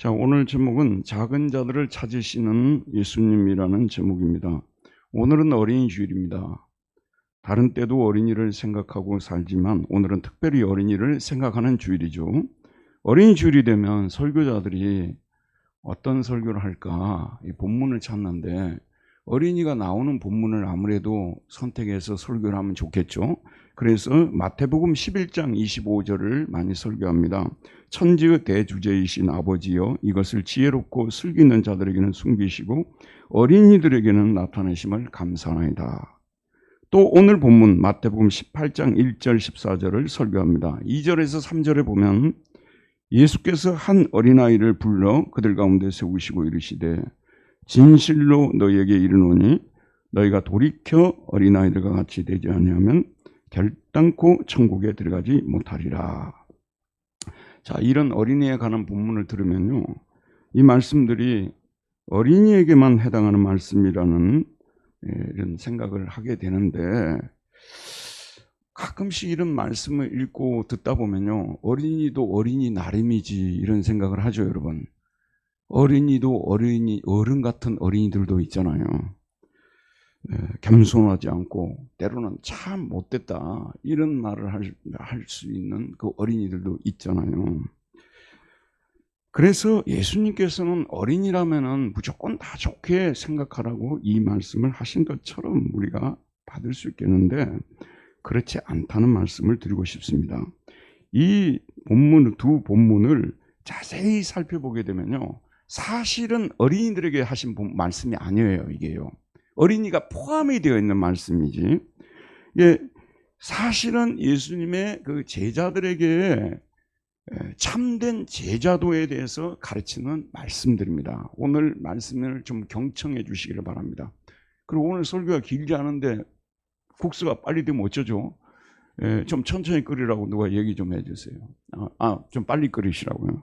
자, 오늘 제목은 작은 자들을 찾으시는 예수님이라는 제목입니다. 오늘은 어린이 주일입니다. 다른 때도 어린이를 생각하고 살지만 오늘은 특별히 어린이를 생각하는 주일이죠. 어린이 주일이 되면 설교자들이 어떤 설교를 할까 이 본문을 찾는데 어린이가 나오는 본문을 아무래도 선택해서 설교를 하면 좋겠죠. 그래서 마태복음 11장 25절을 많이 설교합니다. 천지의 대주제이신 아버지여, 이것을 지혜롭고 슬기 있는 자들에게는 숨기시고 어린이들에게는 나타내심을 감사하나이다. 또 오늘 본문 마태복음 18장 1절 14절을 설교합니다. 2절에서 3절에 보면 예수께서 한 어린아이를 불러 그들 가운데 세우시고 이르시되 진실로 너희에게 이르노니 너희가 돌이켜 어린아이들과 같이 되지 아니하면 결단코 천국에 들어가지 못하리라. 자, 이런 어린이에 관한 본문을 들으면요, 이 말씀들이 어린이에게만 해당하는 말씀이라는 이런 생각을 하게 되는데, 가끔씩 이런 말씀을 읽고 듣다 보면요, 어린이도 어린이 나름이지 이런 생각을 하죠, 여러분. 어린이도 어른 같은 어린이들도 있잖아요. 겸손하지 않고 때로는 참 못됐다 이런 말을 할 수 있는 그 어린이들도 있잖아요. 그래서 예수님께서는 어린이라면은 무조건 다 좋게 생각하라고 이 말씀을 하신 것처럼 우리가 받을 수 있겠는데 그렇지 않다는 말씀을 드리고 싶습니다. 이 본문, 두 본문을 자세히 살펴보게 되면요, 사실은 어린이들에게 하신 말씀이 아니에요. 이게요, 어린이가 포함이 되어 있는 말씀이지, 이게 사실은 예수님의 그 제자들에게 참된 제자도에 대해서 가르치는 말씀들입니다. 오늘 말씀을 좀 경청해 주시기를 바랍니다. 그리고 오늘 설교가 길지 않은데 국수가 빨리 되면 어쩌죠? 좀 천천히 끓이라고 누가 얘기 좀 해주세요. 좀 빨리 끓이시라고요.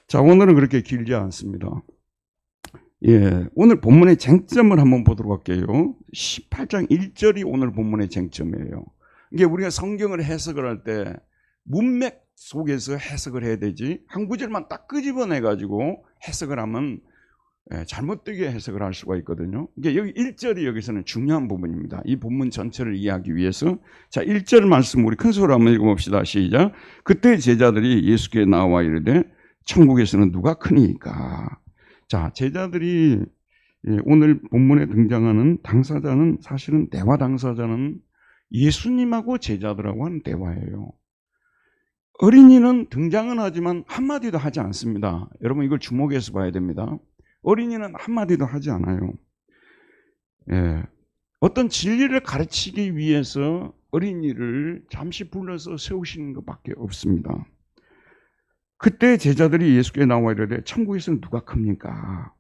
자, 오늘은 그렇게 길지 않습니다. 오늘 본문의 쟁점을 한번 보도록 할게요. 18장 1절이 오늘 본문의 쟁점이에요. 이게 우리가 성경을 해석을 할 때 문맥 속에서 해석을 해야 되지, 한 구절만 딱 끄집어내가지고 해석을 하면 잘못되게 해석을 할 수가 있거든요. 이게 여기 1절이 여기서는 중요한 부분입니다. 이 본문 전체를 이해하기 위해서. 자, 1절 말씀 우리 큰 소리로 한번 읽어봅시다. 시작. 그때 제자들이 예수께 나와 이르되 천국에서는 누가 크니까. 자, 제자들이 오늘 본문에 등장하는 당사자는 사실은 대화 당사자는 예수님하고 제자들하고 하는 대화예요. 어린이는 등장은 하지만 한마디도 하지 않습니다. 여러분 이걸 주목해서 봐야 됩니다. 어린이는 한마디도 하지 않아요. 어떤 진리를 가르치기 위해서 어린이를 잠시 불러서 세우시는 것밖에 없습니다. 그때 제자들이 예수께 나와 이르되 천국에서는 누가 큽니까?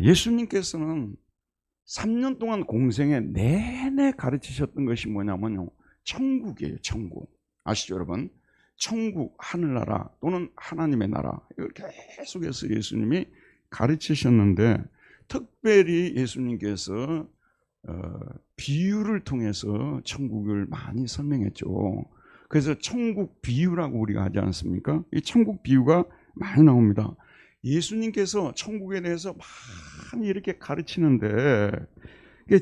예수님께서는 3년 동안 공생에 내내 가르치셨던 것이 뭐냐면요, 천국이에요. 천국. 아시죠, 여러분? 천국, 하늘나라 또는 하나님의 나라, 이걸 계속해서 예수님이 가르치셨는데 특별히 예수님께서 비유를 통해서 천국을 많이 설명했죠. 그래서 천국 비유라고 우리가 하지 않습니까? 이 천국 비유가 많이 나옵니다. 예수님께서 천국에 대해서 많이 이렇게 가르치는데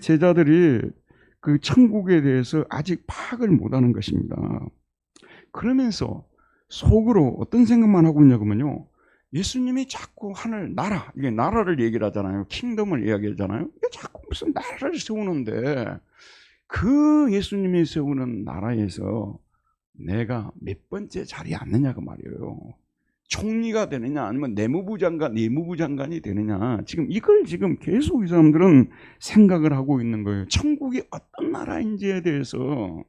제자들이 그 천국에 대해서 아직 파악을 못하는 것입니다. 그러면서 속으로 어떤 생각만 하고 있냐면요, 예수님이 자꾸 하늘 나라, 이게 나라를 얘기를 하잖아요. 킹덤을 이야기하잖아요. 이게 자꾸 무슨 나라를 세우는데 그 예수님이 세우는 나라에서 내가 몇 번째 자리에 앉느냐가 말이에요. 총리가 되느냐 아니면 내무부 장관이 되느냐, 이걸 계속 이 사람들은 생각을 하고 있는 거예요. 천국이 어떤 나라인지에 대해서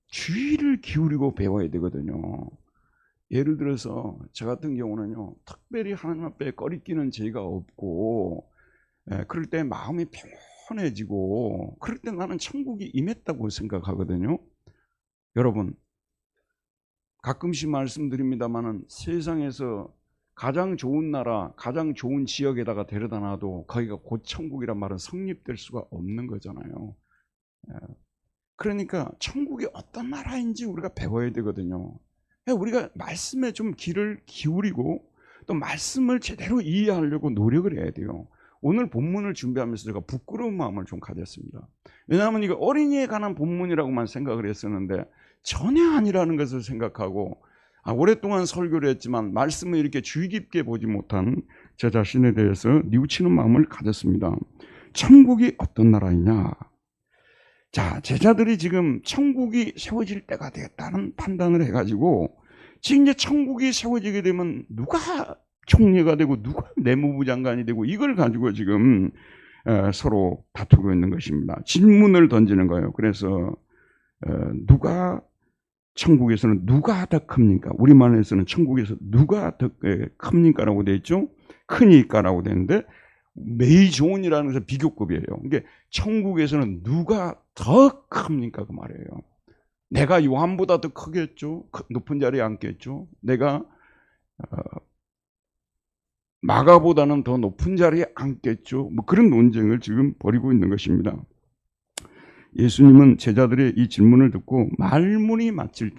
주의를 기울이고 배워야 되거든요. 예를 들어서 저 같은 경우는요, 특별히 하나님 앞에 꺼리끼는 죄가 없고 그럴 때 마음이 평온해지고 그럴 때 나는 천국이 임했다고 생각하거든요. 여러분, 가끔씩 말씀드립니다마는 세상에서 가장 좋은 나라, 가장 좋은 지역에다가 데려다 놔도 거기가 곧 천국이란 말은 성립될 수가 없는 거잖아요. 그러니까 천국이 어떤 나라인지 우리가 배워야 되거든요. 우리가 말씀에 좀 귀를 기울이고 또 말씀을 제대로 이해하려고 노력을 해야 돼요. 오늘 본문을 준비하면서 제가 부끄러운 마음을 좀 가졌습니다. 왜냐하면 이거 어린이에 관한 본문이라고만 생각을 했었는데 전혀 아니라는 것을 생각하고 오랫동안 설교를 했지만 말씀을 이렇게 주의 깊게 보지 못한 제 자신에 대해서 뉘우치는 마음을 가졌습니다. 천국이 어떤 나라이냐? 자, 제자들이 지금 천국이 세워질 때가 되었다는 판단을 해가지고 지금 이제 천국이 세워지게 되면 누가 총리가 되고 누가 내무부 장관이 되고 이걸 가지고 지금 서로 다투고 있는 것입니다. 질문을 던지는 거예요. 그래서 누가 천국에서는 누가 더 큽니까? 우리말에서는 천국에서 누가 더 큽니까라고 되어 있죠. 크니까라고 되는데 메이존이라는 것은 비교급이에요. 이게 천국에서는 누가 더 큽니까? 그 말이에요. 내가 요한보다 더 크겠죠. 높은 자리에 앉겠죠. 내가 마가보다는 더 높은 자리에 앉겠죠. 뭐 그런 논쟁을 지금 벌이고 있는 것입니다. 예수님은 제자들의 이 질문을 듣고 말문이 막힐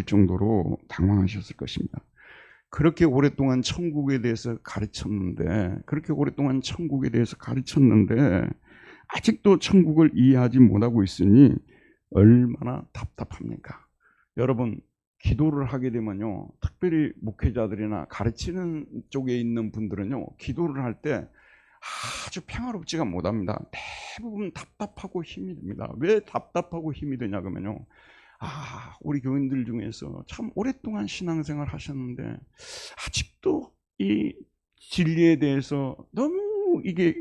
정도로 당황하셨을 것입니다. 그렇게 오랫동안 천국에 대해서 가르쳤는데 아직도 천국을 이해하지 못하고 있으니 얼마나 답답합니까? 여러분, 기도를 하게 되면요, 특별히 목회자들이나 가르치는 쪽에 있는 분들은요, 기도를 할 때 아주 평화롭지가 못합니다. 대부분 답답하고 힘이 듭니다. 왜 답답하고 힘이 드냐 그러면요, 우리 교인들 중에서 참 오랫동안 신앙생활 하셨는데 아직도 이 진리에 대해서 너무 이게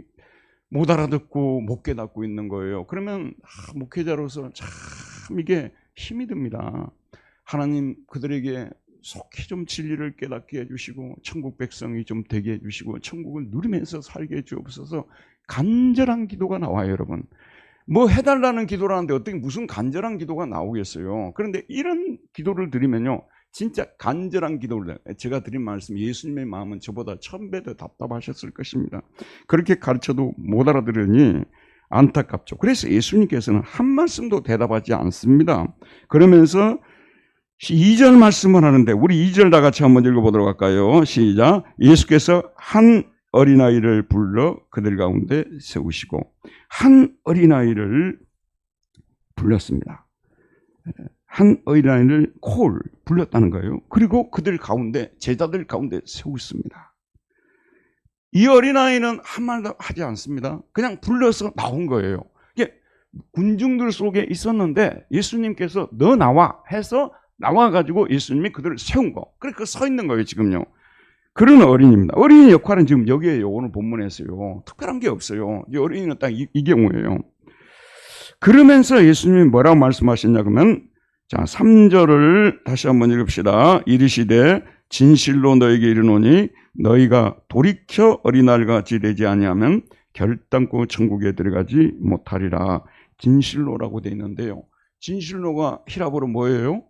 못 알아듣고 못 깨닫고 있는 거예요. 그러면 목회자로서 참 이게 힘이 듭니다. 하나님 그들에게 속히 좀 진리를 깨닫게 해주시고 천국 백성이 좀 되게 해주시고 천국을 누리면서 살게 해주옵소서. 간절한 기도가 나와요. 여러분, 뭐 해달라는 기도라는데 어떻게 무슨 간절한 기도가 나오겠어요. 그런데 이런 기도를 드리면요, 진짜 간절한 기도를, 제가 드린 말씀, 예수님의 마음은 저보다 1000배 더 답답하셨을 것입니다. 그렇게 가르쳐도 못 알아들으니 안타깝죠. 그래서 예수님께서는 한 말씀도 대답하지 않습니다. 그러면서 2절 말씀을 하는데, 우리 2절 다 같이 한번 읽어보도록 할까요? 시작. 예수께서 한 어린아이를 불러 그들 가운데 세우시고, 한 어린아이를 불렀습니다. 한 어린아이를 불렀다는 거예요. 그리고 그들 가운데, 제자들 가운데 세웠습니다. 이 어린아이는 한 말도 하지 않습니다. 그냥 불러서 나온 거예요. 이게 군중들 속에 있었는데 예수님께서 너 나와 해서 나와가지고 예수님이 그들을 세운 거. 그렇게 서 있는 거예요, 지금요. 그런 어린이입니다. 어린이 역할은 지금 여기에요. 오늘 본문에서요. 특별한 게 없어요. 이 어린이는 딱 이 경우예요. 그러면서 예수님이 뭐라고 말씀하셨냐 그러면, 자, 3절을 다시 한번 읽읍시다. 이르시되 진실로 너에게 이르노니 너희가 돌이켜 어린아이같이 되지 아니하면 결단코 천국에 들어가지 못하리라. 진실로라고 되어 있는데요. 진실로가 히라보로 뭐예요?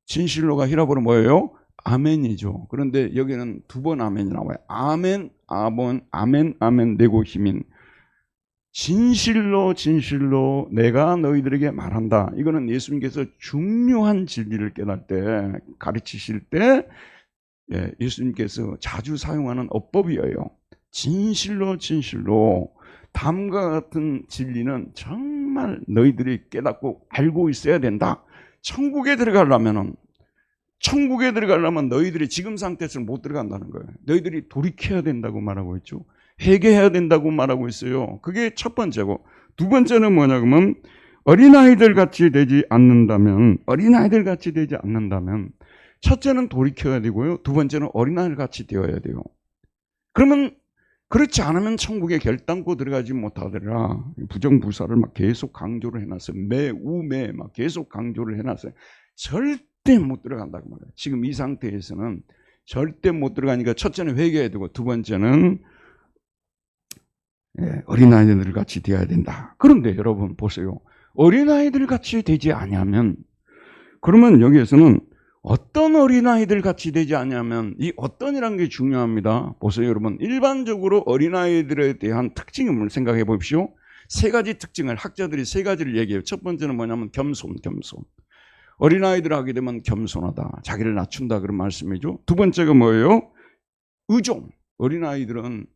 진실로가 히라보로 뭐예요? 아멘이죠. 그런데 여기는 2번 아멘이 나와요. 아멘, 아멘, 아멘, 내고 힘인. 진실로 진실로 내가 너희들에게 말한다. 이거는 예수님께서 중요한 진리를 깨달 때, 가르치실 때 예수님께서 자주 사용하는 어법이에요. 진실로 진실로, 다음과 같은 진리는 정말 너희들이 깨닫고 알고 있어야 된다. 천국에 들어가려면 너희들이 지금 상태에서는 못 들어간다는 거예요. 너희들이 돌이켜야 된다고 말하고 있죠. 회개해야 된다고 말하고 있어요. 그게 첫 번째고, 두 번째는 뭐냐 그러면 어린아이들 같이 되지 않는다면, 첫째는 돌이켜야 되고요, 두 번째는 어린아이들 같이 되어야 돼요. 그러면 그렇지 않으면 천국에 결단코 들어가지 못하더라. 부정부사를 막 계속 강조를 해놨어요. 매우매 막 계속 강조를 해놨어요. 절대 못 들어간다고 말해요. 지금 이 상태에서는 절대 못 들어가니까 첫째는 회개해야 되고, 두 번째는 어린아이들 같이 되어야 된다. 그런데 여러분 보세요. 어린아이들 같이 되지 아니하면, 그러면 여기에서는 어떤 어린아이들 같이 되지 않냐면, 이 어떤이라는 게 중요합니다. 보세요 여러분, 일반적으로 어린아이들에 대한 특징을 생각해 보십시오. 3가지 특징을, 학자들이 3가지를 얘기해요. 첫 번째는 뭐냐면 겸손. 어린아이들 하게 되면 겸손하다, 자기를 낮춘다 그런 말씀이죠. 두 번째가 뭐예요? 의존. 어린아이들은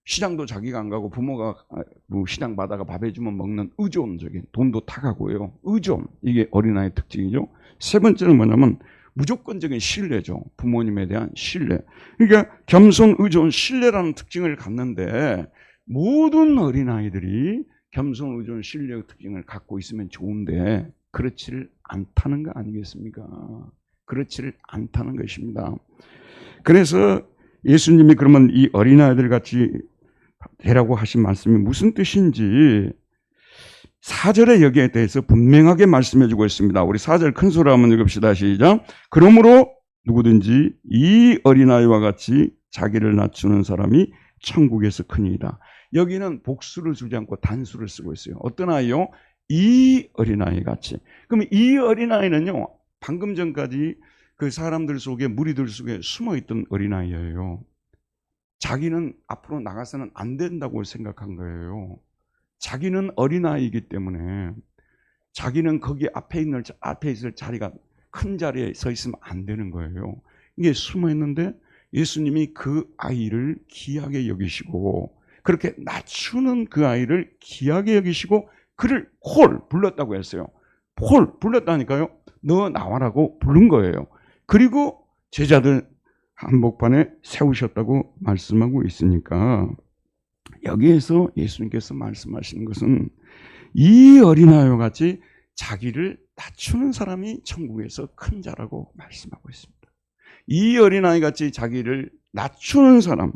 시장도 자기가 안 가고 부모가 시장 받아가 밥 해주면 먹는 의존적인, 돈도 타가고요. 의존. 이게 어린아이의 특징이죠. 세 번째는 뭐냐면 무조건적인 신뢰죠. 부모님에 대한 신뢰. 그러니까 겸손, 의존, 신뢰라는 특징을 갖는데 모든 어린아이들이 겸손, 의존, 신뢰의 특징을 갖고 있으면 좋은데 그렇지를 않다는 거 아니겠습니까? 그렇지를 않다는 것입니다. 그래서 예수님이 그러면 이 어린아이들 같이 되라고 하신 말씀이 무슨 뜻인지 4절에 여기에 대해서 분명하게 말씀해 주고 있습니다. 우리 4절 큰 소리로 한번 읽읍시다. 시작. 그러므로 누구든지 이 어린아이와 같이 자기를 낮추는 사람이 천국에서 크니이다. 여기는 복수를 주지 않고 단수를 쓰고 있어요. 어떤 아이요? 이 어린아이 같이. 그럼 이 어린아이는요, 방금 전까지 그 사람들 속에, 무리들 속에 숨어있던 어린아이예요. 자기는 앞으로 나가서는 안 된다고 생각한 거예요. 자기는 어린아이이기 때문에 자기는 거기 앞에 있을 자리가 큰 자리에 서 있으면 안 되는 거예요. 이게 숨어있는데 예수님이 그 아이를 귀하게 여기시고, 그렇게 낮추는 그 아이를 귀하게 여기시고 그를 홀 불렀다고 했어요. 홀 불렀다니까요. 너 나와라고 부른 거예요. 그리고 제자들 한복판에 세우셨다고 말씀하고 있으니까 여기에서 예수님께서 말씀하시는 것은 이 어린아이와 같이 자기를 낮추는 사람이 천국에서 큰 자라고 말씀하고 있습니다. 이 어린아이 같이 자기를 낮추는 사람,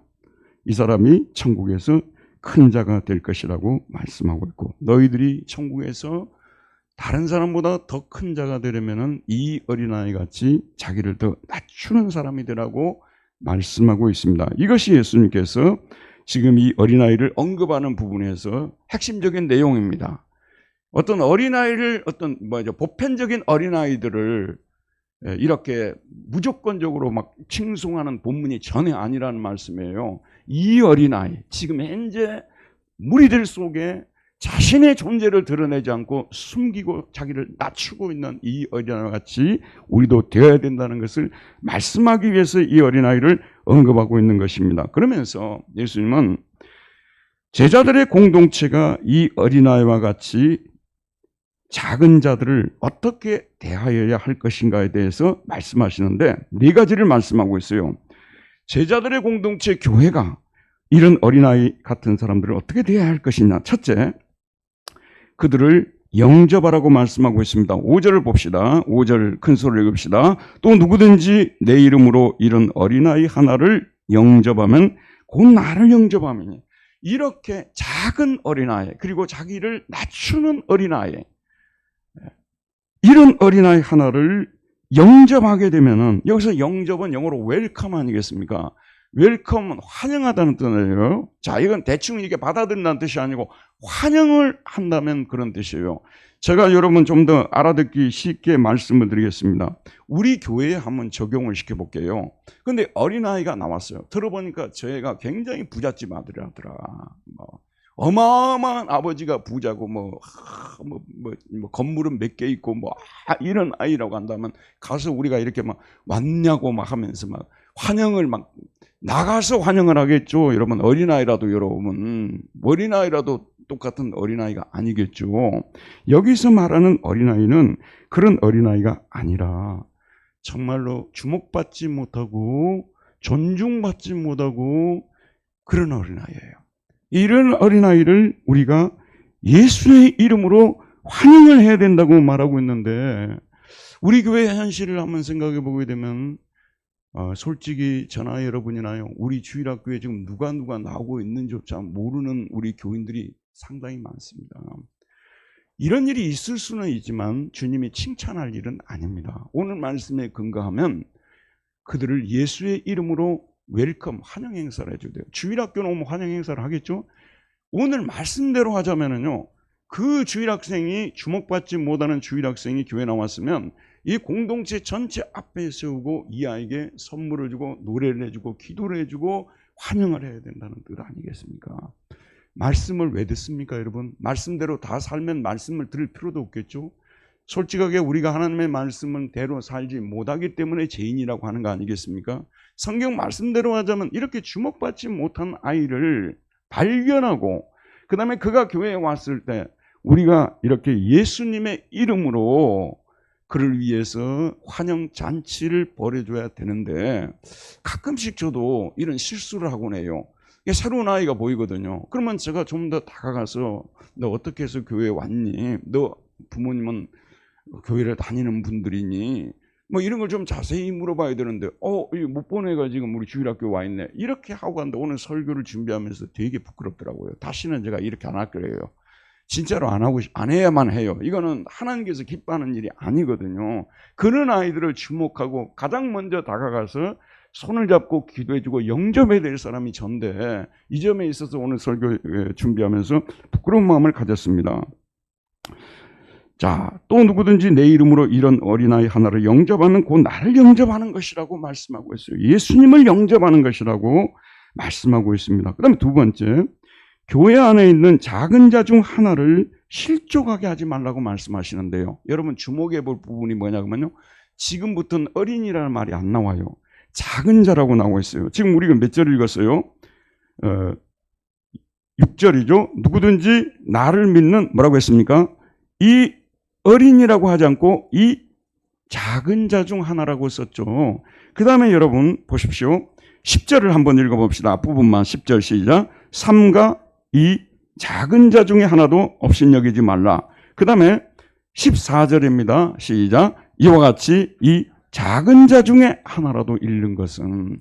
이 사람이 천국에서 큰 자가 될 것이라고 말씀하고 있고, 너희들이 천국에서 다른 사람보다 더 큰 자가 되려면 이 어린아이 같이 자기를 더 낮추는 사람이 되라고 말씀하고 있습니다. 이것이 예수님께서 지금 이 어린아이를 언급하는 부분에서 핵심적인 내용입니다. 어떤 어린아이를, 보편적인 어린아이들을 이렇게 무조건적으로 막 칭송하는 본문이 전혀 아니라는 말씀이에요. 이 어린아이, 지금 현재 무리들 속에 자신의 존재를 드러내지 않고 숨기고 자기를 낮추고 있는 이 어린아이와 같이 우리도 되어야 된다는 것을 말씀하기 위해서 이 어린아이를 언급하고 있는 것입니다. 그러면서 예수님은 제자들의 공동체가 이 어린아이와 같이 작은 자들을 어떻게 대하여야 할 것인가에 대해서 말씀하시는데 네 가지를 말씀하고 있어요. 제자들의 공동체 교회가 이런 어린아이 같은 사람들을 어떻게 대해야 할 것이냐. 첫째, 그들을 영접하라고 말씀하고 있습니다. 5절을 봅시다. 5절 큰 소리를 읽읍시다. 또 누구든지 내 이름으로 이런 어린아이 하나를 영접하면 곧 나를 영접하면, 이렇게 작은 어린아이, 그리고 자기를 낮추는 어린아이, 이런 어린아이 하나를 영접하게 되면은, 여기서 영접은 영어로 웰컴 아니겠습니까? 웰컴은 환영하다는 뜻이에요. 자, 이건 대충 이렇게 받아들인다는 뜻이 아니고 환영을 한다면 그런 뜻이에요. 제가 여러분 좀 더 알아듣기 쉽게 말씀을 드리겠습니다. 우리 교회에 한번 적용을 시켜볼게요. 근데 어린아이가 나왔어요. 들어보니까 저희가 굉장히 부잣집 아들이라더라. 어마어마한 아버지가 부자고 건물은 몇 개 있고 이런 아이라고 한다면 가서 우리가 이렇게 막 왔냐고 막 하면서 막 환영을 막 나가서 환영을 하겠죠. 여러분, 어린아이라도 여러분, 어린아이라도 똑같은 어린아이가 아니겠죠. 여기서 말하는 어린아이는 그런 어린아이가 아니라 정말로 주목받지 못하고 존중받지 못하고 그런 어린아이예요. 이런 어린아이를 우리가 예수의 이름으로 환영을 해야 된다고 말하고 있는데, 우리 교회의 현실을 한번 생각해 보게 되면 솔직히 저나 여러분이나요, 우리 주일학교에 지금 누가 나오고 있는지조차 모르는 우리 교인들이 상당히 많습니다. 이런 일이 있을 수는 있지만 주님이 칭찬할 일은 아닙니다. 오늘 말씀에 근거하면 그들을 예수의 이름으로 웰컴, 환영 행사를 해줘야 돼요. 주일학교는 오면 환영 행사를 하겠죠. 오늘 말씀대로 하자면은요, 그 주일학생이, 주목받지 못하는 주일학생이 교회 나왔으면 이 공동체 전체 앞에 세우고 이 아이에게 선물을 주고 노래를 해주고 기도를 해주고 환영을 해야 된다는 뜻 아니겠습니까? 말씀을 왜 듣습니까, 여러분? 말씀대로 다 살면 말씀을 들을 필요도 없겠죠. 솔직하게 우리가 하나님의 말씀은 대로 살지 못하기 때문에 죄인이라고 하는 거 아니겠습니까? 성경 말씀대로 하자면 이렇게 주목받지 못한 아이를 발견하고 그 다음에 그가 교회에 왔을 때 우리가 이렇게 예수님의 이름으로 그를 위해서 환영 잔치를 벌여줘야 되는데 가끔씩 저도 이런 실수를 하곤 해요. 새로운 아이가 보이거든요. 그러면 제가 좀 더 다가가서 너 어떻게 해서 교회에 왔니? 너 부모님은 교회를 다니는 분들이니? 뭐 이런 걸 좀 자세히 물어봐야 되는데 못 본 애가 지금 우리 주일학교 와 있네. 이렇게 하고 갔는데 오늘 설교를 준비하면서 되게 부끄럽더라고요. 다시는 제가 이렇게 안 할 거예요. 진짜로 안 해야만 해요. 이거는 하나님께서 기뻐하는 일이 아니거든요. 그런 아이들을 주목하고 가장 먼저 다가가서 손을 잡고 기도해주고 영접해야 될 사람이 전데 이 점에 있어서 오늘 설교 준비하면서 부끄러운 마음을 가졌습니다. 자, 또 누구든지 내 이름으로 이런 어린아이 하나를 영접하면 곧 나를 영접하는 것이라고 말씀하고 있어요. 예수님을 영접하는 것이라고 말씀하고 있습니다. 그 다음에 두 번째, 교회 안에 있는 작은 자 중 하나를 실족하게 하지 말라고 말씀하시는데요. 여러분 주목해 볼 부분이 뭐냐면요. 지금부터는 어린이라는 말이 안 나와요. 작은 자라고 나오고 있어요. 지금 우리가 몇 절 읽었어요? 6절이죠. 누구든지 나를 믿는 뭐라고 했습니까? 이 어린이라고 하지 않고 이 작은 자 중 하나라고 썼죠. 그 다음에 여러분 보십시오. 10절을 한번 읽어봅시다. 앞부분만 10절 시작. 삼가 이 작은 자 중에 하나도 업신여기지 말라. 그 다음에 14절입니다. 시작. 이와 같이 이 작은 자 중에 하나라도 잃는 것은,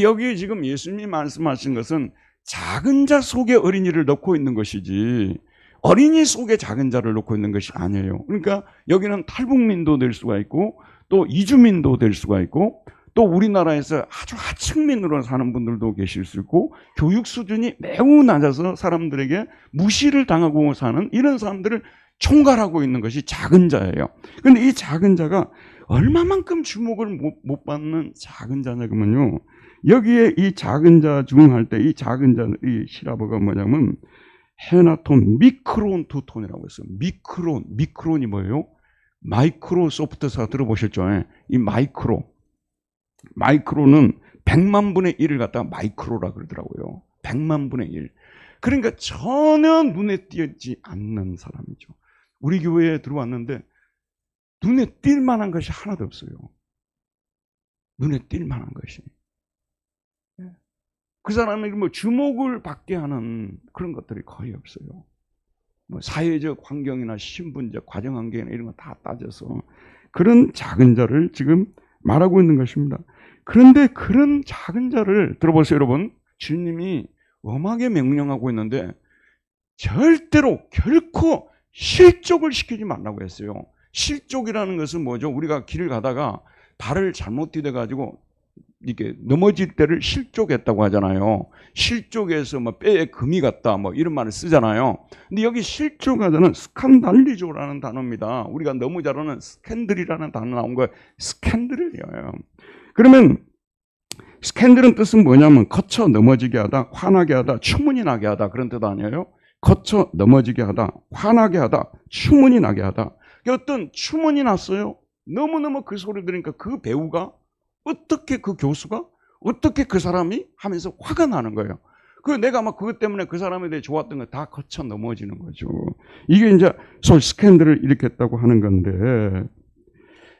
여기 지금 예수님이 말씀하신 것은 작은 자 속에 어린이를 넣고 있는 것이지 어린이 속에 작은 자를 놓고 있는 것이 아니에요. 그러니까 여기는 탈북민도 될 수가 있고 또 이주민도 될 수가 있고 또 우리나라에서 아주 하층민으로 사는 분들도 계실 수 있고 교육 수준이 매우 낮아서 사람들에게 무시를 당하고 사는 이런 사람들을 총괄하고 있는 것이 작은 자예요. 그런데 이 작은 자가 얼마만큼 주목을 못 받는 작은 자냐면요. 여기에 이 작은 자 중 할 때 이 작은 자, 이 시라버가 뭐냐면 헤나톤 미크론 투톤이라고 했어요. 미크론이 뭐예요? 마이크로소프트사 들어보셨죠? 이 마이크로는 100만 분의 1을 갖다가 마이크로라 그러더라고요. 100만 분의 1. 그러니까 전혀 눈에 띄지 않는 사람이죠. 우리 교회에 들어왔는데 눈에 띌 만한 것이 하나도 없어요. 눈에 띌 만한 것이. 그 사람에게 뭐 주목을 받게 하는 그런 것들이 거의 없어요. 뭐 사회적 환경이나 신분적 과정 환경이나 이런 거 다 따져서 그런 작은 자를 지금 말하고 있는 것입니다. 그런데 그런 작은 자를 들어보세요, 여러분. 주님이 엄하게 명령하고 있는데 절대로 결코 실족을 시키지 말라고 했어요. 실족이라는 것은 뭐죠? 우리가 길을 가다가 발을 잘못 디뎌가지고 이렇게 넘어질 때를 실족했다고 하잖아요. 실족해서 뭐 뼈에 금이 갔다 뭐 이런 말을 쓰잖아요. 근데 여기 실족하자는 스칸달리조라는 단어입니다. 우리가 너무 잘 아는 스캔들이라는 단어 나온 거예요. 스캔들이에요. 그러면 스캔들은 뜻은 뭐냐면 거쳐 넘어지게 하다, 화나게 하다, 추문이 나게 하다 그런 뜻 아니에요? 거쳐 넘어지게 하다, 화나게 하다, 추문이 나게 하다. 어떤 추문이 났어요. 너무너무 그 소리 들으니까 그 배우가 어떻게 그 교수가 어떻게 그 사람이 하면서 화가 나는 거예요. 그 내가 막 그것 때문에 그 사람에 대해 좋았던 거 다 거쳐 넘어지는 거죠. 이게 이제 소위 스캔들을 일으켰다고 하는 건데,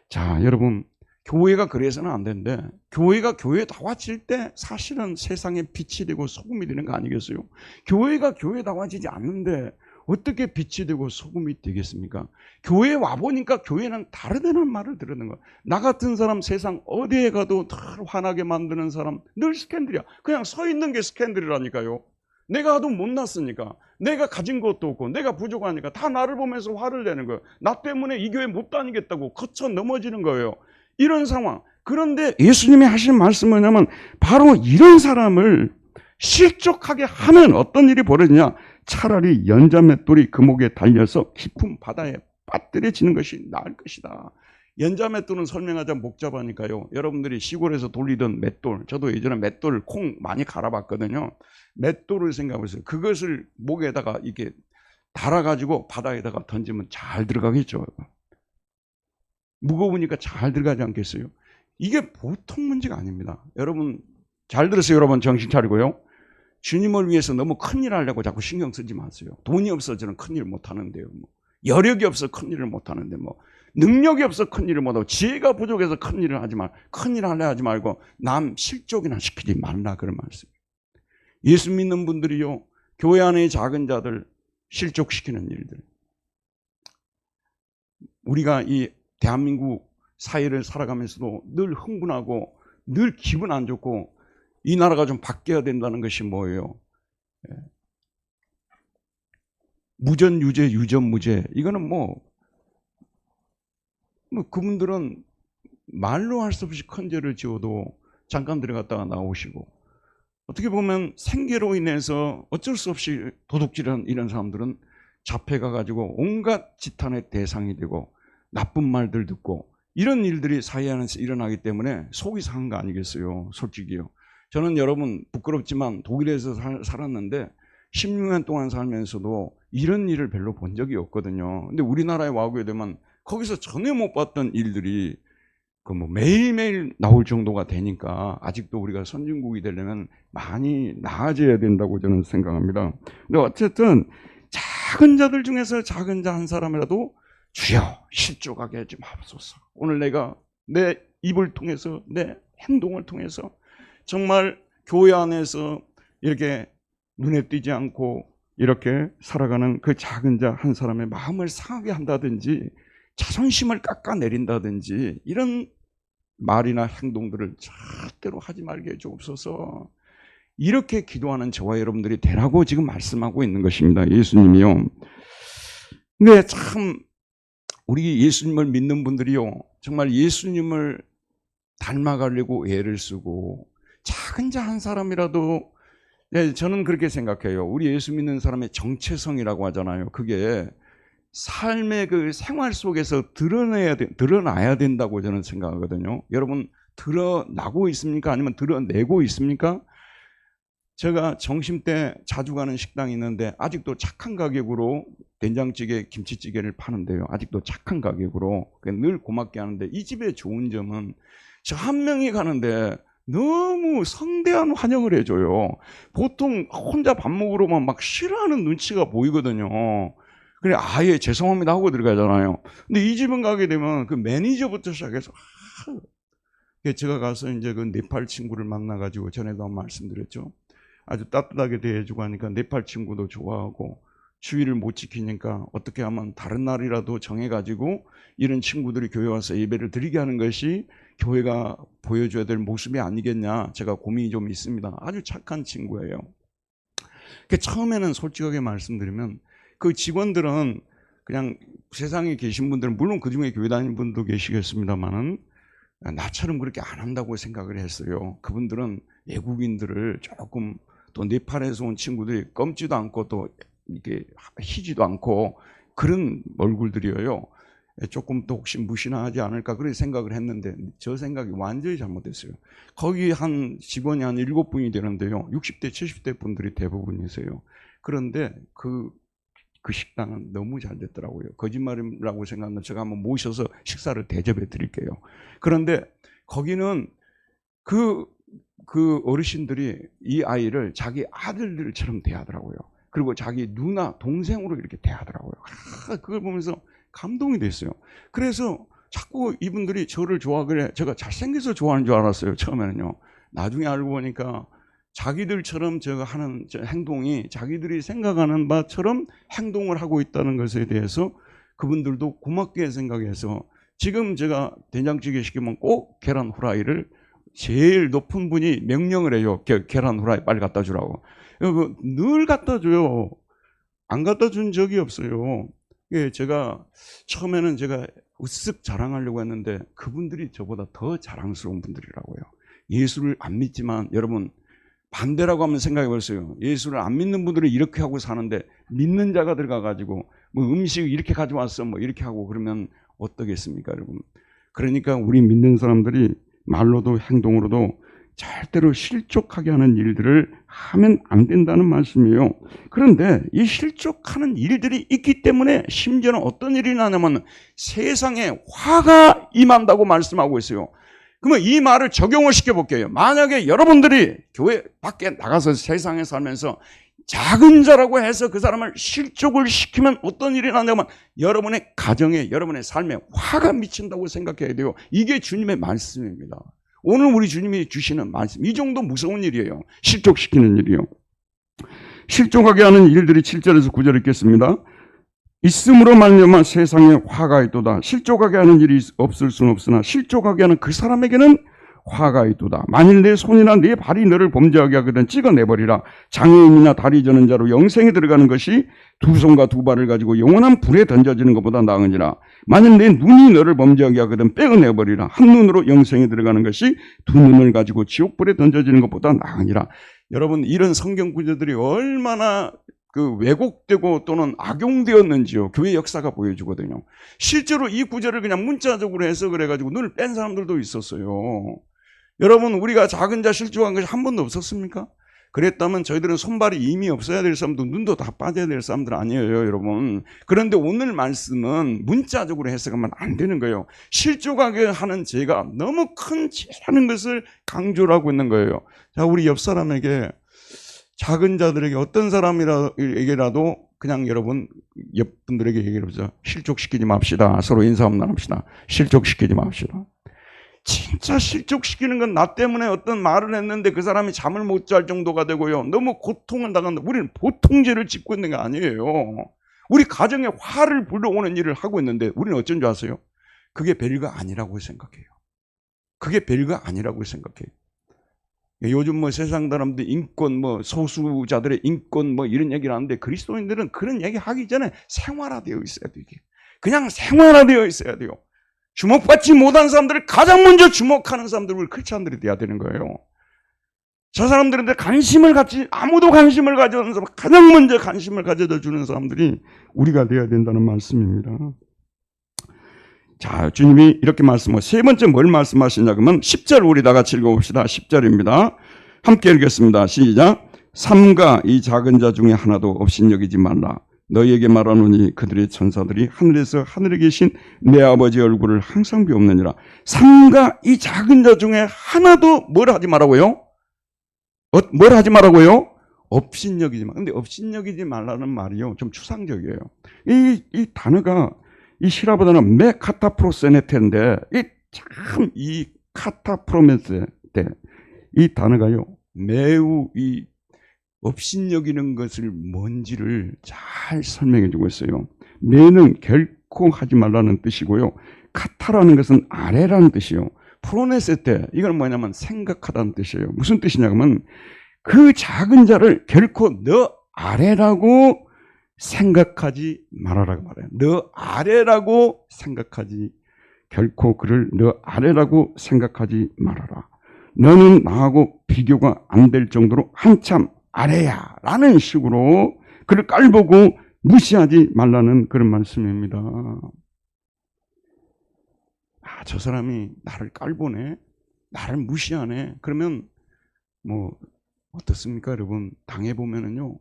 자 여러분 교회가 그래서는 안 되는데 교회가 교회에 다와질 때 사실은 세상에 빛이 되고 소금이 되는 거 아니겠어요? 교회가 교회에 다와지지 않는데 어떻게 빛이 되고 소금이 되겠습니까? 교회에 와보니까 교회는 다르다는 말을 들었는 거야. 나 같은 사람 세상 어디에 가도 늘 화나게 만드는 사람 늘 스캔들이야. 그냥 서 있는 게 스캔들이라니까요. 내가 하도 못났으니까, 내가 가진 것도 없고 내가 부족하니까 다 나를 보면서 화를 내는 거예요. 나 때문에 이 교회 못 다니겠다고 거쳐 넘어지는 거예요. 이런 상황. 그런데 예수님이 하신 말씀은 뭐냐면 바로 이런 사람을 실족하게 하면 어떤 일이 벌어지냐. 차라리 연자맷돌이 그 목에 달려서 깊은 바다에 빠뜨려지는 것이 나을 것이다. 연자맷돌은 설명하자면 복잡하니까요. 여러분들이 시골에서 돌리던 맷돌, 저도 예전에 맷돌 콩 많이 갈아봤거든요. 맷돌을 생각해보세요. 그것을 목에다가 이렇게 달아가지고 바다에다가 던지면 잘 들어가겠죠. 무거우니까 잘 들어가지 않겠어요? 이게 보통 문제가 아닙니다. 여러분 잘 들으세요. 여러분 정신 차리고요. 주님을 위해서 너무 큰일 하려고 자꾸 신경 쓰지 마세요. 돈이 없어 저는 큰일 못 하는데요. 뭐. 여력이 없어 큰일을 못 하는데 뭐. 능력이 없어 큰일을 못 하고 지혜가 부족해서 큰일을 하지 말. 큰일 하려 하지 말고 남 실족이나 시키지 말라 그런 말씀. 예수 믿는 분들이요. 교회 안의 작은 자들 실족시키는 일들. 우리가 이 대한민국 사회를 살아가면서도 늘 흥분하고 늘 기분 안 좋고 이 나라가 좀 바뀌어야 된다는 것이 뭐예요? 무전 유죄, 유전 무죄. 이거는 뭐 그분들은 말로 할 수 없이 큰 죄를 지어도 잠깐 들어갔다가 나오시고 어떻게 보면 생계로 인해서 어쩔 수 없이 도둑질하는 이런 사람들은 잡혀가가지고 온갖 지탄의 대상이 되고 나쁜 말들 듣고 이런 일들이 사회 안에서 일어나기 때문에 속이 상한 거 아니겠어요? 솔직히요. 저는 여러분 부끄럽지만 독일에서 살았는데 16년 동안 살면서도 이런 일을 별로 본 적이 없거든요. 근데 우리나라에 와보게 되면 거기서 전혀 못 봤던 일들이 그 뭐 매일매일 나올 정도가 되니까 아직도 우리가 선진국이 되려면 많이 나아져야 된다고 저는 생각합니다. 근데 어쨌든 작은 자들 중에서 작은 자 한 사람이라도 주여 실족하게 하지 마옵소서. 오늘 내가 내 입을 통해서 내 행동을 통해서 정말 교회 안에서 이렇게 눈에 띄지 않고 이렇게 살아가는 그 작은 자 한 사람의 마음을 상하게 한다든지 자존심을 깎아내린다든지 이런 말이나 행동들을 절대로 하지 말게 해주옵소서. 이렇게 기도하는 저와 여러분들이 되라고 지금 말씀하고 있는 것입니다. 예수님이요. 근데 참 우리 예수님을 믿는 분들이요 정말 예수님을 닮아가려고 애를 쓰고 작은 자 한 사람이라도 저는 그렇게 생각해요. 우리 예수 믿는 사람의 정체성이라고 하잖아요. 그게 삶의 그 생활 속에서 드러나야 된다고 저는 생각하거든요. 여러분 드러나고 있습니까? 아니면 드러내고 있습니까? 제가 점심 때 자주 가는 식당이 있는데 아직도 착한 가격으로 된장찌개, 김치찌개를 파는데요. 아직도 착한 가격으로 늘 고맙게 하는데 이 집의 좋은 점은 저 한 명이 가는데 너무 성대한 환영을 해줘요. 보통 혼자 밥 먹으러만 막 싫어하는 눈치가 보이거든요. 그래 아예 죄송합니다 하고 들어가잖아요. 근데 이 집은 가게 되면 그 매니저부터 시작해서 제가 가서 이제 그 네팔 친구를 만나가지고 전에도 한번 말씀드렸죠. 아주 따뜻하게 대해주고 하니까 네팔 친구도 좋아하고 주의를 못 지키니까 어떻게 하면 다른 날이라도 정해가지고 이런 친구들이 교회 와서 예배를 드리게 하는 것이 교회가 보여줘야 될 모습이 아니겠냐 제가 고민이 좀 있습니다. 아주 착한 친구예요. 처음에는 솔직하게 말씀드리면 그 직원들은 그냥 세상에 계신 분들은 물론 그중에 교회 다니는 분도 계시겠습니다만은 나처럼 그렇게 안 한다고 생각을 했어요. 그분들은 외국인들을 조금 또 네팔에서 온 친구들이 검지도 않고 또 이렇게 희지도 않고 그런 얼굴들이에요. 조금 또 혹시 무시나 하지 않을까 그런 생각을 했는데 저 생각이 완전히 잘못됐어요. 거기 한 직원이 한 7분이 되는데요. 60대 70대 분들이 대부분이세요. 그런데 그 식당은 너무 잘 됐더라고요. 거짓말이라고 생각하면 제가 한번 모셔서 식사를 대접해 드릴게요. 그런데 거기는 그 어르신들이 이 아이를 자기 아들들처럼 대하더라고요. 그리고 자기 누나, 동생으로 이렇게 대하더라고요. 그걸 보면서 감동이 됐어요. 그래서 자꾸 이분들이 저를 좋아하길래 제가 잘생겨서 좋아하는 줄 알았어요. 처음에는요. 나중에 알고 보니까 자기들처럼 제가 하는 행동이 자기들이 생각하는 바처럼 행동을 하고 있다는 것에 대해서 그분들도 고맙게 생각해서 지금 제가 된장찌개 시키면 꼭 계란 후라이를 제일 높은 분이 명령을 해요. 계란 후라이 빨리 갖다 주라고. 늘 갖다 줘요. 안 갖다 준 적이 없어요. 제가 처음에는 제가 으쓱 자랑하려고 했는데 그분들이 저보다 더 자랑스러운 분들이라고요. 예수를 안 믿지만 여러분 반대라고 한번 생각해 보세요. 예수를 안 믿는 분들이 이렇게 하고 사는데 믿는 자가 들어가가지고 뭐 음식 이렇게 가져왔어 뭐 이렇게 하고 그러면 어떠겠습니까 여러분. 그러니까 우리 믿는 사람들이 말로도 행동으로도 절대로 실족하게 하는 일들을 하면 안 된다는 말씀이에요. 그런데 이 실족하는 일들이 있기 때문에 심지어는 어떤 일이 나냐면 세상에 화가 임한다고 말씀하고 있어요. 그러면 이 말을 적용을 시켜볼게요. 만약에 여러분들이 교회 밖에 나가서 세상에 살면서 작은 자라고 해서 그 사람을 실족을 시키면 어떤 일이 나냐면 여러분의 가정에, 여러분의 삶에 화가 미친다고 생각해야 돼요. 이게 주님의 말씀입니다. 오늘 우리 주님이 주시는 말씀, 이 정도 무서운 일이에요. 실족시키는 일이요. 실족하게 하는 일들이 7절에서 9절에 있겠습니다. 있음으로 말미암아 세상에 화가 있도다. 실족하게 하는 일이 없을 수는 없으나 실족하게 하는 그 사람에게는 화가 있도다. 만일 내 손이나 내 발이 너를 범죄하게 하거든 찍어내버리라. 장애인이나 다리 저는 자로 영생에 들어가는 것이 두 손과 두 발을 가지고 영원한 불에 던져지는 것보다 나으니라. 만일 내 눈이 너를 범죄하게 하거든 빼어내버리라. 한 눈으로 영생에 들어가는 것이 두 눈을 가지고 지옥불에 던져지는 것보다 나으니라. 여러분, 이런 성경 구절들이 얼마나 왜곡되고 또는 악용되었는지요. 교회 역사가 보여주거든요. 실제로 이 구절을 그냥 문자적으로 해석을 해가지고 눈을 뺀 사람들도 있었어요. 여러분, 우리가 작은 자 실족한 것이 한 번도 없었습니까? 그랬다면 저희들은 손발이 이미 없어야 될 사람도 눈도 다 빠져야 될 사람들 아니에요, 여러분. 그런데 오늘 말씀은 문자적으로 해석하면 안 되는 거예요. 실족하게 하는 죄가 너무 큰 죄라는 것을 강조를 하고 있는 거예요. 자, 우리 옆 사람에게, 작은 자들에게, 어떤 사람에게라도 그냥 여러분 옆분들에게 얘기를 해보자. 실족시키지 맙시다. 서로 인사 한번 나눕시다. 실족시키지 맙시다. 진짜 실족시키는 건 나 때문에 어떤 말을 했는데 그 사람이 잠을 못 잘 정도가 되고요. 너무 고통을 당한다. 우리는 보통죄를 짓고 있는 게 아니에요. 우리 가정에 화를 불러오는 일을 하고 있는데 우리는 어쩐 줄 아세요? 그게 별거 아니라고 생각해요. 그게 별거 아니라고 생각해요. 요즘 세상 사람들 인권, 소수자들의 인권 이런 얘기를 하는데 그리스도인들은 그런 얘기 하기 전에 생활화되어 있어야 돼요. 그냥 생활화되어 있어야 돼요. 주목받지 못한 사람들을 가장 먼저 주목하는 사람들이 우리 크리스찬들이 돼야 되는 거예요. 저 사람들한테 아무도 관심을 가져오는 사람, 가장 먼저 관심을 가져다 주는 사람들이 우리가 돼야 된다는 말씀입니다. 자, 주님이 이렇게 말씀하고 세 번째 뭘 말씀하시냐 그러면 10절 우리 다 같이 읽어봅시다. 10절입니다. 함께 읽겠습니다. 시작. 삼가 이 작은 자 중에 하나도 업신여기지 말라. 너희에게 말하노니 그들의 천사들이 하늘에서 하늘에 계신 내 아버지 얼굴을 항상 비옵느니라. 삼가 이 작은 자 중에 하나도 뭘 하지 말라고요? 뭘 하지 말라고요? 업신여기지 마. 근데 업신여기지 말라는 말이요, 좀 추상적이에요. 이 단어가 이 히라보다는 메카타프로세네테인데 이 카타프로메세 때 이 단어가요 매우 이 업신여기는 것을 뭔지를 잘 설명해 주고 있어요. 메는 결코 하지 말라는 뜻이고요. 카타라는 것은 아래라는 뜻이요. 프로네세 때 이건 뭐냐면 생각하다는 뜻이에요. 무슨 뜻이냐면 그 작은 자를 결코 너 아래라고 생각하지 말아라고 말해요. 너 아래라고 생각하지, 결코 그를 너 아래라고 생각하지 말아라. 너는 나하고 비교가 안 될 정도로 한참 아래야 라는 식으로 그를 깔보고 무시하지 말라는 그런 말씀입니다. 저 사람이 나를 깔보네, 나를 무시하네, 그러면 어떻습니까 여러분? 당해보면은요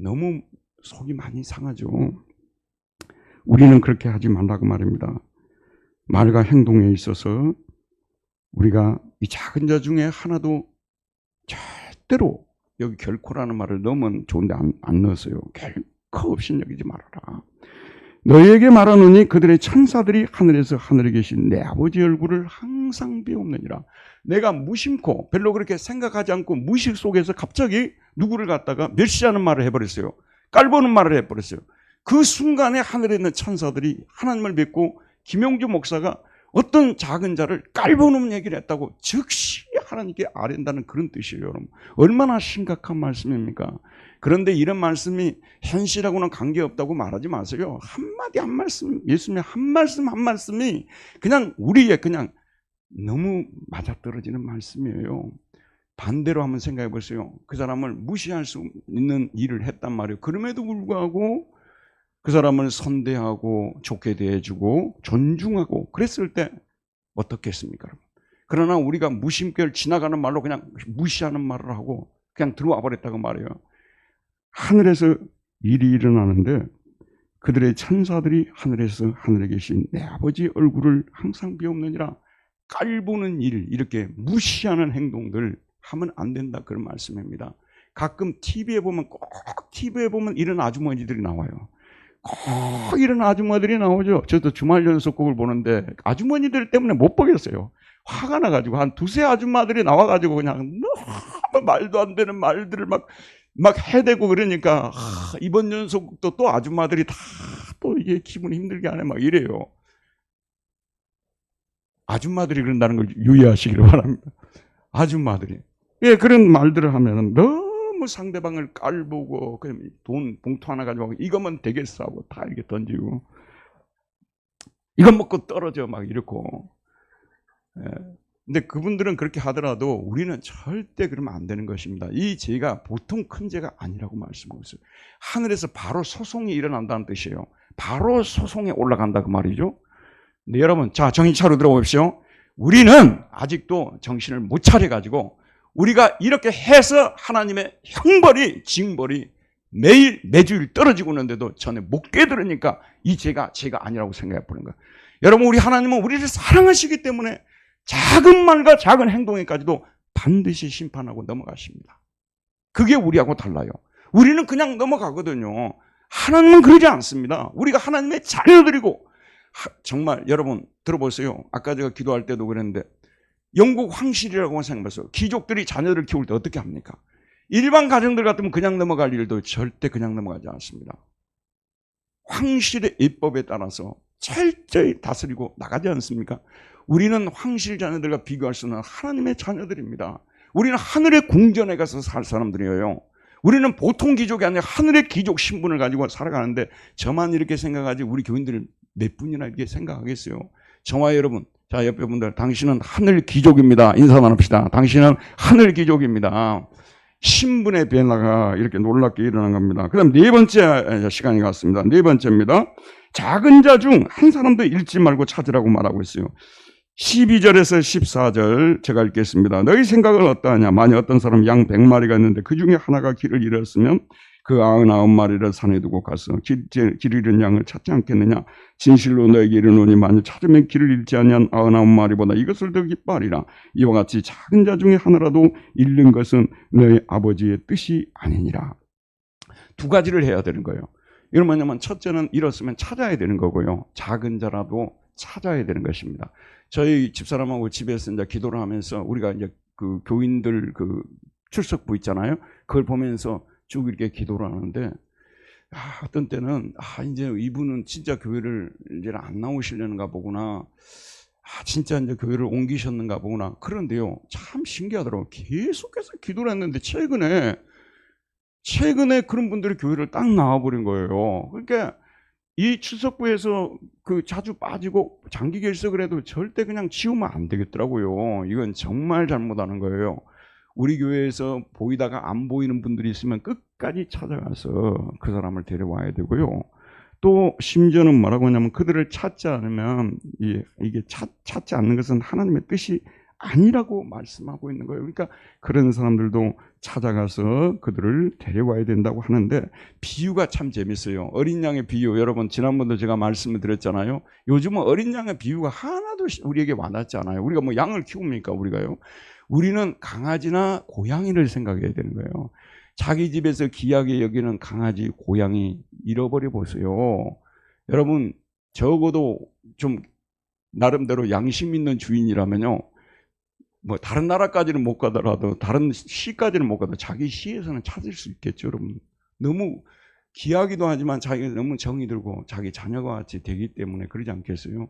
너무 속이 많이 상하죠. 우리는 그렇게 하지 말라고 말입니다. 말과 행동에 있어서 우리가 이 작은 자 중에 하나도 절대로, 여기 결코라는 말을 넣으면 좋은데 안 넣었어요. 결코 업신여기지 말아라. 너희에게 말하노니 그들의 천사들이 하늘에서 하늘에 계신 내 아버지 얼굴을 항상 비옵느니라. 내가 무심코 별로 그렇게 생각하지 않고 무식 속에서 갑자기 누구를 갖다가 멸시하는 말을 해버렸어요. 깔보는 말을 해버렸어요. 그 순간에 하늘에 있는 천사들이 하나님을 믿고 김용주 목사가 어떤 작은 자를 깔보는 얘기를 했다고 즉시 하나님께 아뢰는다는 그런 뜻이에요. 여러분, 얼마나 심각한 말씀입니까? 그런데 이런 말씀이 현실하고는 관계없다고 말하지 마세요. 한마디 한 말씀, 예수님의 한 말씀이 그냥 우리의 그냥 너무 맞아떨어지는 말씀이에요. 반대로 한번 생각해 보세요. 그 사람을 무시할 수 있는 일을 했단 말이에요. 그럼에도 불구하고 그 사람을 선대하고 좋게 대해주고 존중하고 그랬을 때 어떻겠습니까? 그러나 우리가 무심결 지나가는 말로 그냥 무시하는 말을 하고 그냥 들어와 버렸다고 말이에요. 하늘에서 일이 일어나는데 그들의 천사들이 하늘에서 하늘에 계신 내 아버지 얼굴을 항상 비옵느니라. 깔보는 일, 이렇게 무시하는 행동들 하면 안 된다, 그런 말씀입니다. 가끔 TV에 보면 이런 아주머니들이 나와요. 꼭 이런 아줌마들이 나오죠. 저도 주말 연속극을 보는데 아주머니들 때문에 못 보겠어요. 화가 나가지고 한 두세 아줌마들이 나와가지고 그냥 너무 말도 안 되는 말들을 막 해대고 그러니까 이번 연속극도 또 아줌마들이 다 또 이게 기분 힘들게 하네 막 이래요. 아줌마들이 그런다는 걸 유의하시기를 바랍니다. 아줌마들이. 예, 그런 말들을 하면 너무 상대방을 깔보고 그냥 돈 봉투 하나 가지고 이거면 되겠어 하고 다 이렇게 던지고 이거 먹고 떨어져 막 이렇고. 예. 근데 그분들은 그렇게 하더라도 우리는 절대 그러면 안 되는 것입니다. 이 죄가 보통 큰 죄가 아니라고 말씀하고 있어요. 하늘에서 바로 소송이 일어난다는 뜻이에요. 바로 소송에 올라간다 그 말이죠. 네, 여러분, 자, 정신 차려 들어보십시오. 우리는 아직도 정신을 못 차려가지고 우리가 이렇게 해서 하나님의 형벌이, 징벌이 매주일 떨어지고 있는데도 전에 못 깨달으니까 이 죄가 아니라고 생각해 보는 거예요. 여러분, 우리 하나님은 우리를 사랑하시기 때문에 작은 말과 작은 행동에까지도 반드시 심판하고 넘어가십니다. 그게 우리하고 달라요. 우리는 그냥 넘어가거든요. 하나님은 그러지 않습니다. 우리가 하나님의 자녀들이고, 정말 여러분 들어보세요. 아까 제가 기도할 때도 그랬는데 영국 황실이라고 생각해보세요. 귀족들이 자녀를 키울 때 어떻게 합니까? 일반 가정들 같으면 그냥 넘어갈 일도 절대 그냥 넘어가지 않습니다. 황실의 입법에 따라서 철저히 다스리고 나가지 않습니까? 우리는 황실 자녀들과 비교할 수는 하나님의 자녀들입니다. 우리는 하늘의 궁전에 가서 살 사람들이에요. 우리는 보통 귀족이 아니라 하늘의 귀족 신분을 가지고 살아가는데 저만 이렇게 생각하지 우리 교인들은 몇 분이나 이렇게 생각하겠어요. 저와 여러분, 자 옆에 분들, 당신은 하늘 귀족입니다. 인사 나눕시다. 당신은 하늘 귀족입니다. 신분의 변화가 이렇게 놀랍게 일어난 겁니다. 그 다음 네 번째 시간이 갔습니다. 네 번째입니다. 작은 자 중 한 사람도 잃지 말고 찾으라고 말하고 있어요. 12절에서 14절 제가 읽겠습니다. 너희 생각은 어떠하냐? 만약 어떤 사람 양 100마리가 있는데 그 중에 하나가 길을 잃었으면 그 99마리를 산에 두고 가서 길 잃은 양을 찾지 않겠느냐? 진실로 너에게 이르노니 만약 찾으면 길을 잃지 아니한 99마리보다 이것을 더 기뻐하리라. 이와 같이 작은 자 중에 하나라도 잃는 것은 너희 아버지의 뜻이 아니니라. 두 가지를 해야 되는 거예요. 이건 뭐냐면 첫째는 잃었으면 찾아야 되는 거고요. 작은 자라도 찾아야 되는 것입니다. 저희 집사람하고 집에서 이제 기도를 하면서 우리가 이제 그 교인들 그 출석부 있잖아요. 그걸 보면서 쭉 이렇게 기도를 하는데 어떤 때는 이제 이분은 진짜 교회를 이제 안 나오시려는가 보구나. 진짜 이제 교회를 옮기셨는가 보구나. 그런데요, 참 신기하더라고요. 계속해서 기도를 했는데 최근에 그런 분들이 교회를 딱 나와버린 거예요. 그러니까 이 출석부에서 그 자주 빠지고 장기 결석을 해도 절대 그냥 지우면 안 되겠더라고요. 이건 정말 잘못하는 거예요. 우리 교회에서 보이다가 안 보이는 분들이 있으면 끝까지 찾아가서 그 사람을 데려와야 되고요. 또 심지어는 뭐라고 하냐면 그들을 찾지 않으면 이게 찾지 않는 것은 하나님의 뜻이 아니라고 말씀하고 있는 거예요. 그러니까 그런 사람들도 찾아가서 그들을 데려와야 된다고 하는데 비유가 참 재밌어요. 어린 양의 비유, 여러분 지난번도 제가 말씀을 드렸잖아요. 요즘은 어린 양의 비유가 하나도 우리에게 와닿지 않아요. 우리가 뭐 양을 키웁니까? 우리가요. 우리는 강아지나 고양이를 생각해야 되는 거예요. 자기 집에서 귀하게 여기는 강아지, 고양이 잃어버려 보세요. 여러분 적어도 좀 나름대로 양심 있는 주인이라면요. 뭐 다른 나라까지는 못 가더라도 다른 시까지는 못 가도 자기 시에서는 찾을 수 있겠죠, 여러분. 너무 귀하기도 하지만 자기가 너무 정이 들고 자기 자녀가 같이 되기 때문에 그러지 않겠어요?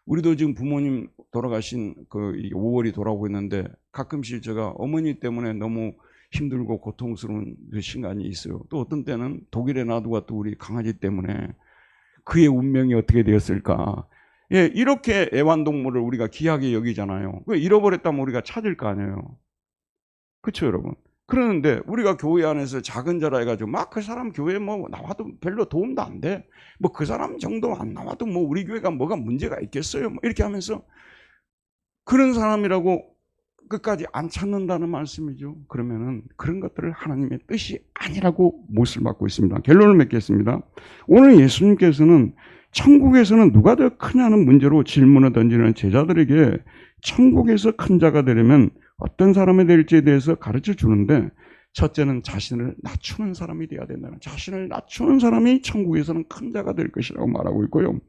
우리도 지금 부모님 돌아가신 그 5월이 돌아오고 있는데 가끔씩 제가 어머니 때문에 너무 힘들고 고통스러운 그 시간이 있어요. 또 어떤 때는 독일에 놔두고 또 우리 강아지 때문에 그의 운명이 어떻게 되었을까. 예, 이렇게 애완동물을 우리가 귀하게 여기잖아요. 잃어버렸다면 우리가 찾을 거 아니에요. 그렇죠, 여러분? 그러는데 우리가 교회 안에서 작은 자라 해가지고 막 그 사람 교회 뭐 나와도 별로 도움도 안 돼. 뭐 그 사람 정도 안 나와도 뭐 우리 교회가 뭐가 문제가 있겠어요. 뭐 이렇게 하면서 그런 사람이라고 끝까지 안 찾는다는 말씀이죠. 그러면은 그런 것들을 하나님의 뜻이 아니라고 못을 받고 있습니다. 결론을 맺겠습니다. 오늘 예수님께서는 천국에서는 누가 더 크냐는 문제로 질문을 던지는 제자들에게 천국에서 큰 자가 되려면 어떤 사람이 될지에 대해서 가르쳐 주는데, 첫째는 자신을 낮추는 사람이 되어야 된다는, 자신을 낮추는 사람이 천국에서는 큰 자가 될 것이라고 말하고 있고요.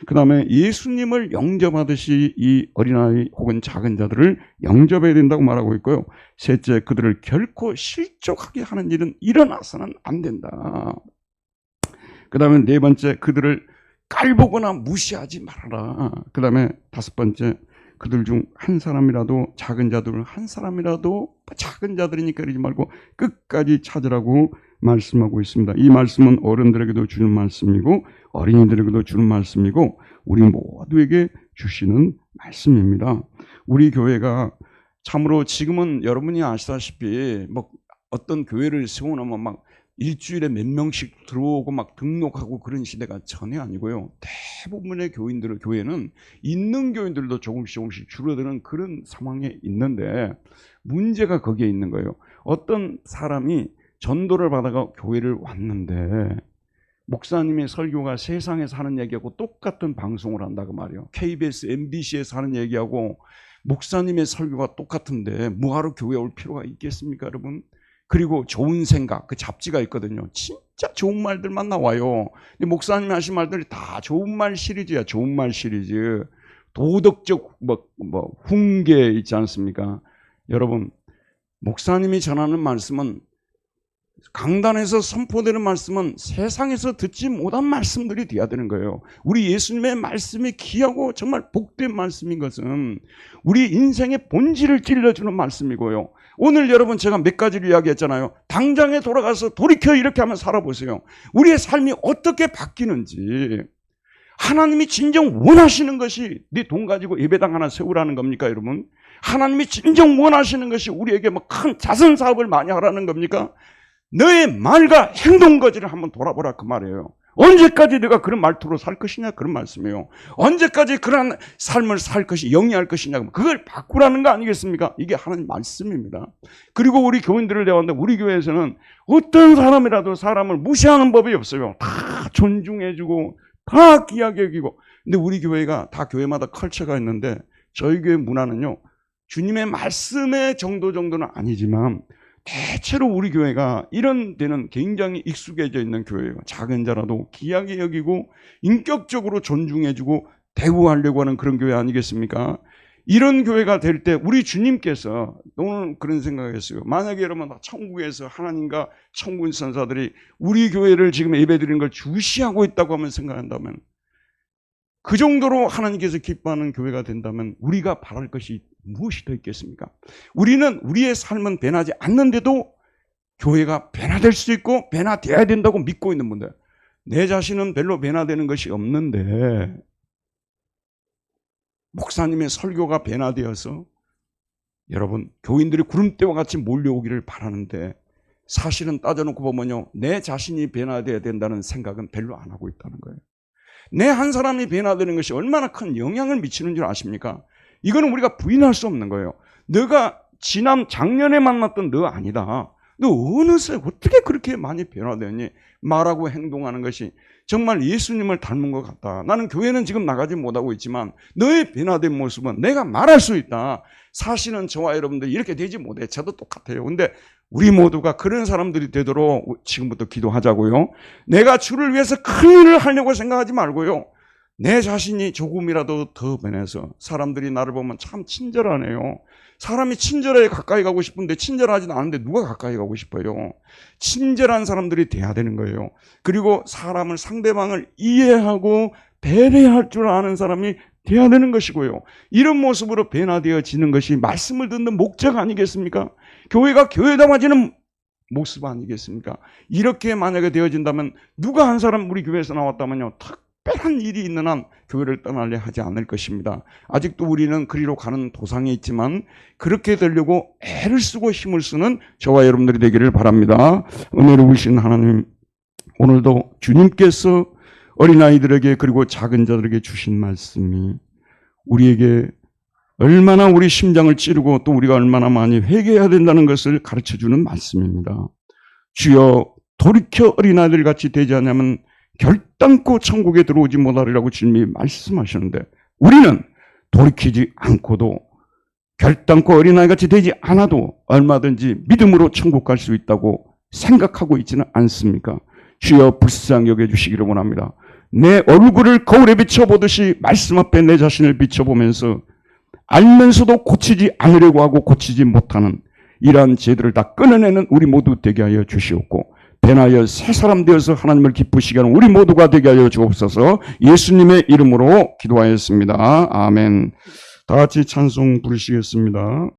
그 다음에 예수님을 영접하듯이 이 어린아이 혹은 작은 자들을 영접해야 된다고 말하고 있고요. 셋째, 그들을 결코 실족하게 하는 일은 일어나서는 안 된다. 그 다음에 네 번째, 그들을 깔보거나 무시하지 말아라. 그 다음에 다섯 번째, 그들 중 한 사람이라도, 작은 자들은 한 사람이라도, 작은 자들이니까 그러지 말고 끝까지 찾으라고 말씀하고 있습니다. 이 말씀은 어른들에게도 주는 말씀이고 어린이들에게도 주는 말씀이고 우리 모두에게 주시는 말씀입니다. 우리 교회가 참으로 지금은 여러분이 아시다시피 뭐 어떤 교회를 세워놓으면 막 일주일에 몇 명씩 들어오고 막 등록하고 그런 시대가 전혀 아니고요. 대부분의 교회는 있는 교인들도 조금씩 줄어드는 그런 상황에 있는데, 문제가 거기에 있는 거예요. 어떤 사람이 전도를 받아가 교회를 왔는데 목사님의 설교가 세상에서 하는 얘기하고 똑같은 방송을 한다고 말이에요. KBS, MBC에서 하는 얘기하고 목사님의 설교가 똑같은데 뭐하러 교회에 올 필요가 있겠습니까, 여러분? 그리고 좋은 생각, 그 잡지가 있거든요. 진짜 좋은 말들만 나와요. 근데 목사님이 하신 말들이 다 좋은 말 시리즈야. 좋은 말 시리즈. 도덕적 훈계 있지 않습니까? 여러분, 목사님이 전하는 말씀은, 강단에서 선포되는 말씀은 세상에서 듣지 못한 말씀들이 되어야 되는 거예요. 우리 예수님의 말씀이 귀하고 정말 복된 말씀인 것은 우리 인생의 본질을 찔러주는 말씀이고요. 오늘 여러분 제가 몇 가지를 이야기했잖아요. 당장에 돌아가서 돌이켜 이렇게 한번 살아보세요. 우리의 삶이 어떻게 바뀌는지. 하나님이 진정 원하시는 것이 네 돈 가지고 예배당 하나 세우라는 겁니까, 여러분? 하나님이 진정 원하시는 것이 우리에게 뭐 큰 자선 사업을 많이 하라는 겁니까? 너의 말과 행동 거지를 한번 돌아보라, 그 말이에요. 언제까지 내가 그런 말투로 살 것이냐, 그런 말씀이에요. 언제까지 그런 삶을 살 것이 영위할 것이냐, 그걸 바꾸라는 거 아니겠습니까? 이게 하나님 말씀입니다. 그리고 우리 교인들을 대하는데, 우리 교회에서는 어떤 사람이라도 사람을 무시하는 법이 없어요. 다 존중해주고 다 귀하게 여기고. 근데 우리 교회가 다 교회마다 컬처가 있는데, 저희 교회 문화는요, 주님의 말씀의 정도는 아니지만 대체로 우리 교회가 이런 데는 굉장히 익숙해져 있는 교회예요. 작은 자라도 귀하게 여기고 인격적으로 존중해주고 대우하려고 하는 그런 교회 아니겠습니까? 이런 교회가 될 때 우리 주님께서, 오늘 그런 생각했어요. 만약에 여러분 천국에서 하나님과 천군 선사들이 우리 교회를 지금 예배드리는 걸 주시하고 있다고 하면 생각한다면, 그 정도로 하나님께서 기뻐하는 교회가 된다면 우리가 바랄 것이 무엇이 더 있겠습니까? 우리는 우리의 삶은 변하지 않는데도 교회가 변화될 수 있고 변화되어야 된다고 믿고 있는 분들, 내 자신은 별로 변화되는 것이 없는데 목사님의 설교가 변화되어서 여러분 교인들이 구름대와 같이 몰려오기를 바라는데, 사실은 따져놓고 보면요, 내 자신이 변화되어야 된다는 생각은 별로 안 하고 있다는 거예요. 내 한 사람이 변화되는 것이 얼마나 큰 영향을 미치는 줄 아십니까? 이거는 우리가 부인할 수 없는 거예요. 너가 작년에 만났던 너 아니다. 너 어느새 어떻게 그렇게 많이 변화되니? 말하고 행동하는 것이 정말 예수님을 닮은 것 같다. 나는 교회는 지금 나가지 못하고 있지만 너의 변화된 모습은 내가 말할 수 있다. 사실은 저와 여러분들 이렇게 되지 못해. 저도 똑같아요. 근데 우리 모두가 그런 사람들이 되도록 지금부터 기도하자고요. 내가 주를 위해서 큰 일을 하려고 생각하지 말고요, 내 자신이 조금이라도 더 변해서 사람들이 나를 보면 참 친절하네요. 사람이 친절해 가까이 가고 싶은데 친절하지는 않은데 누가 가까이 가고 싶어요? 친절한 사람들이 돼야 되는 거예요. 그리고 사람을, 상대방을 이해하고 배려할 줄 아는 사람이 돼야 되는 것이고요. 이런 모습으로 변화되어지는 것이 말씀을 듣는 목적 아니겠습니까? 교회가 교회다워지는 모습 아니겠습니까? 이렇게 만약에 되어진다면 누가 한 사람 우리 교회에서 나왔다면요, 특별한 일이 있는 한 교회를 떠나려 하지 않을 것입니다. 아직도 우리는 그리로 가는 도상에 있지만 그렇게 되려고 애를 쓰고 힘을 쓰는 저와 여러분들이 되기를 바랍니다. 은혜로우신 하나님, 오늘도 주님께서 어린아이들에게 그리고 작은 자들에게 주신 말씀이 우리에게 얼마나 우리 심장을 찌르고 또 우리가 얼마나 많이 회개해야 된다는 것을 가르쳐주는 말씀입니다. 주여 돌이켜 어린아이들 같이 되지 않으면 결단코 천국에 들어오지 못하리라고 주님이 말씀하시는데 우리는 돌이키지 않고도 결단코 어린아이같이 되지 않아도 얼마든지 믿음으로 천국 갈 수 있다고 생각하고 있지는 않습니까? 주여 불쌍히 여겨주시기를 원합니다. 내 얼굴을 거울에 비춰보듯이 말씀 앞에 내 자신을 비춰보면서 알면서도 고치지 않으려고 하고 고치지 못하는 이러한 죄들을 다 끊어내는 우리 모두 되게 하여 주시옵고 변하여 새 사람 되어서 하나님을 기쁘시게 하는 우리 모두가 되게 하여 주옵소서. 예수님의 이름으로 기도하였습니다. 아멘. 다 같이 찬송 부르시겠습니다.